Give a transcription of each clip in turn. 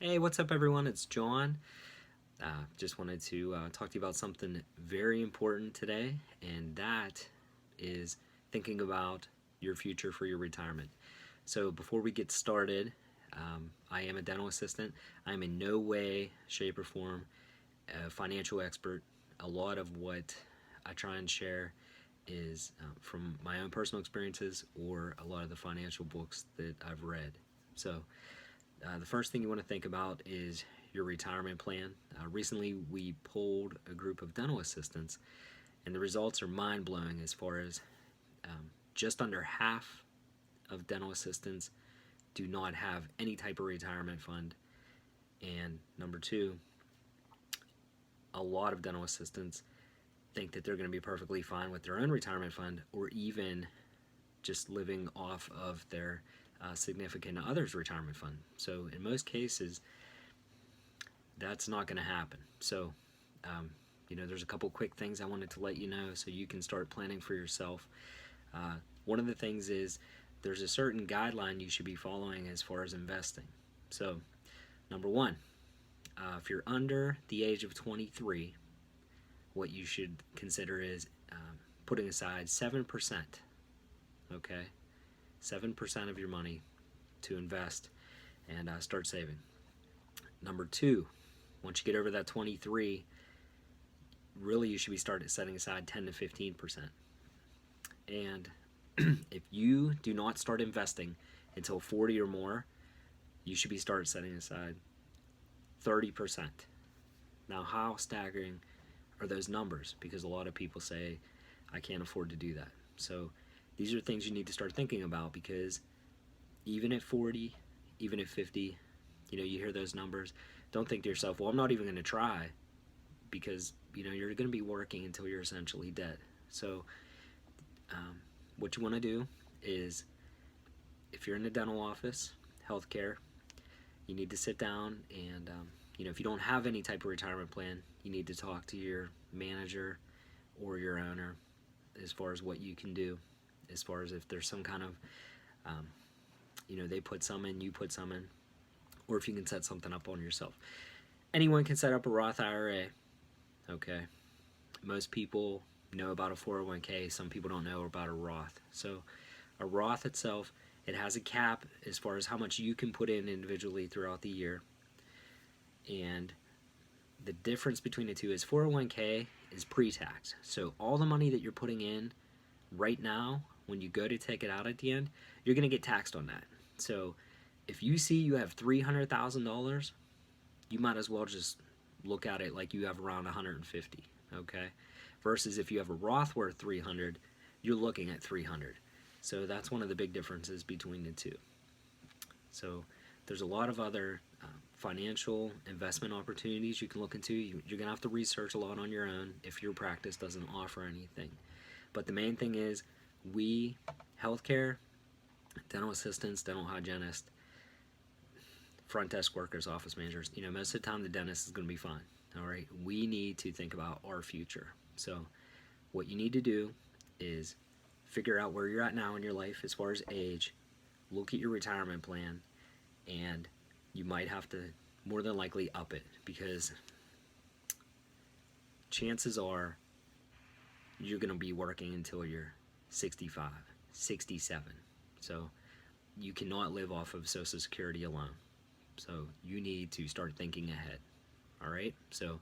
Hey, what's up, everyone? It's John. Just wanted to talk to you about something very important today, and that is thinking about your future for your retirement. So, before we get started, I am a dental assistant. I am in no way, shape, or form a financial expert. A lot of what I try and share is from my own personal experiences or a lot of the financial books that I've read. So, the first thing you want to think about is your retirement plan. Recently, we polled a group of dental assistants, and the results are mind blowing as far as just under half of dental assistants do not have any type of retirement fund. And number two, a lot of dental assistants think that they're going to be perfectly fine with their own retirement fund or even just living off of their significant other's retirement fund. So in most cases, that's not going to happen. So, there's a couple quick things I wanted to let you know so you can start planning for yourself. One of the things is there's a certain guideline you should be following as far as investing. So, number one, if you're under the age of 23, what you should consider is putting aside 7%, okay? 7% of your money to invest and start saving. Number two, once you get over that 23, really you should be starting setting aside 10 to 15%. And if you do not start investing until 40 or more, you should be start setting aside 30%. Now, how staggering are those numbers? Because a lot of people say, I can't afford to do that. So these are things you need to start thinking about, because even at 40, even at 50, you hear those numbers. Don't think to yourself, well, I'm not even going to try, because, you're going to be working until you're essentially dead. So what you want to do is, if you're in a dental office, healthcare, you need to sit down and, if you don't have any type of retirement plan, you need to talk to your manager or your owner as far as what you can do, as far as if there's some kind of, they put some in, you put some in, or if you can set something up on yourself. Anyone can set up a Roth IRA, okay? Most people know about a 401k, some people don't know about a Roth. So a Roth itself, it has a cap as far as how much you can put in individually throughout the year. And the difference between the two is 401k is pre-tax. So all the money that you're putting in right now, when you go to take it out at the end, you're going to get taxed on that. So if you see you have $300,000, you might as well just look at it like you have around 150, okay? Versus if you have a Roth worth 300, you're looking at 300. So that's one of the big differences between the two. So there's a lot of other financial investment opportunities you can look into. You're going to have to research a lot on your own if your practice doesn't offer anything. But the main thing is, we, healthcare, dental assistants, dental hygienists, front desk workers, office managers, most of the time the dentist is going to be fine. All right, we need to think about our future. So what you need to do is figure out where you're at now in your life as far as age, look at your retirement plan, and you might have to more than likely up it, because chances are you're going to be working until you're 65, 67. So you cannot live off of Social Security alone. So you need to start thinking ahead. All right? So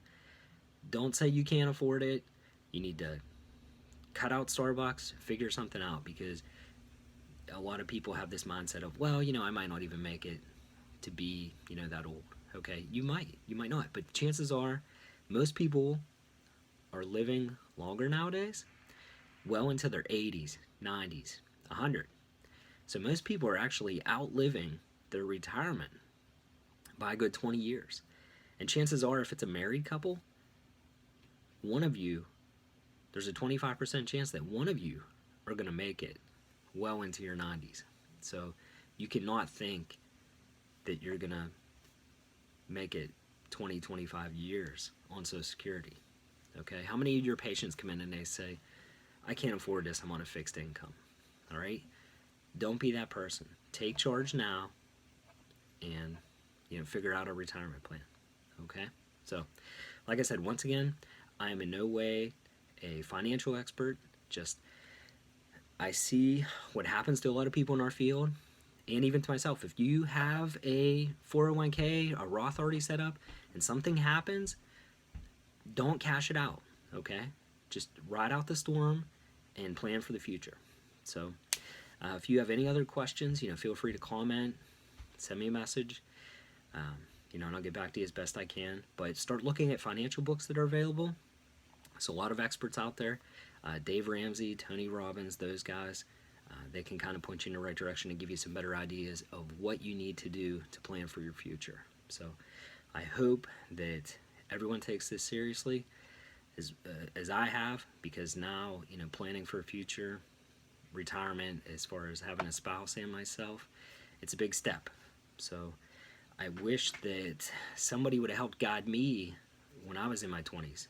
don't say you can't afford it. You need to cut out Starbucks, figure something out, because a lot of people have this mindset of, well, I might not even make it to be, that old. Okay? You might not. But chances are most people are living longer nowadays, well into their 80s, 90s, 100. So most people are actually outliving their retirement by a good 20 years. And chances are, if it's a married couple, one of you, there's a 25% chance that one of you are going to make it well into your 90s. So you cannot think that you're going to make it 20, 25 years on Social Security. Okay? How many of your patients come in and they say, I can't afford this, I'm on a fixed income? All right? Don't be that person. Take charge now and figure out a retirement plan. Okay? So, like I said, once again, I am in no way a financial expert. Just I see what happens to a lot of people in our field, and even to myself. If you have a 401k, a Roth already set up, and something happens, don't cash it out, okay? Just ride out the storm and plan for the future. So if you have any other questions, feel free to comment, send me a message, and I'll get back to you as best I can. But start looking at financial books that are available. There's a lot of experts out there. Dave Ramsey, Tony Robbins, those guys, they can kind of point you in the right direction and give you some better ideas of what you need to do to plan for your future. So I hope that everyone takes this seriously as I have, because now, planning for a future, retirement, as far as having a spouse and myself, it's a big step. So I wish that somebody would have helped guide me when I was in my 20s.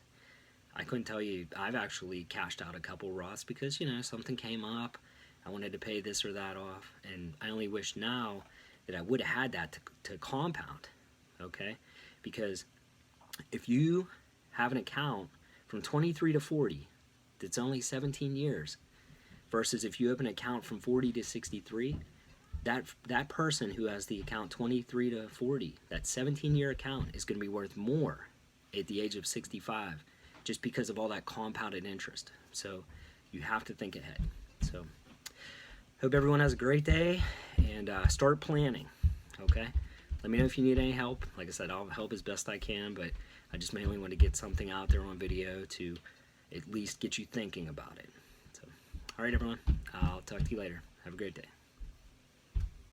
I couldn't tell you, I've actually cashed out a couple Roths because, something came up. I wanted to pay this or that off, and I only wish now that I would have had that to compound, okay? Because if you have an account from 23 to 40, that's only 17 years, versus if you have an account from 40 to 63, that person who has the account 23 to 40, that 17-year account is going to be worth more at the age of 65, just because of all that compounded interest. So you have to think ahead. So hope everyone has a great day, and start planning, okay? Let me know if you need any help. Like I said, I'll help as best I can, but I just mainly want to get something out there on video to at least get you thinking about it. So, all right, everyone. I'll talk to you later. Have a great day.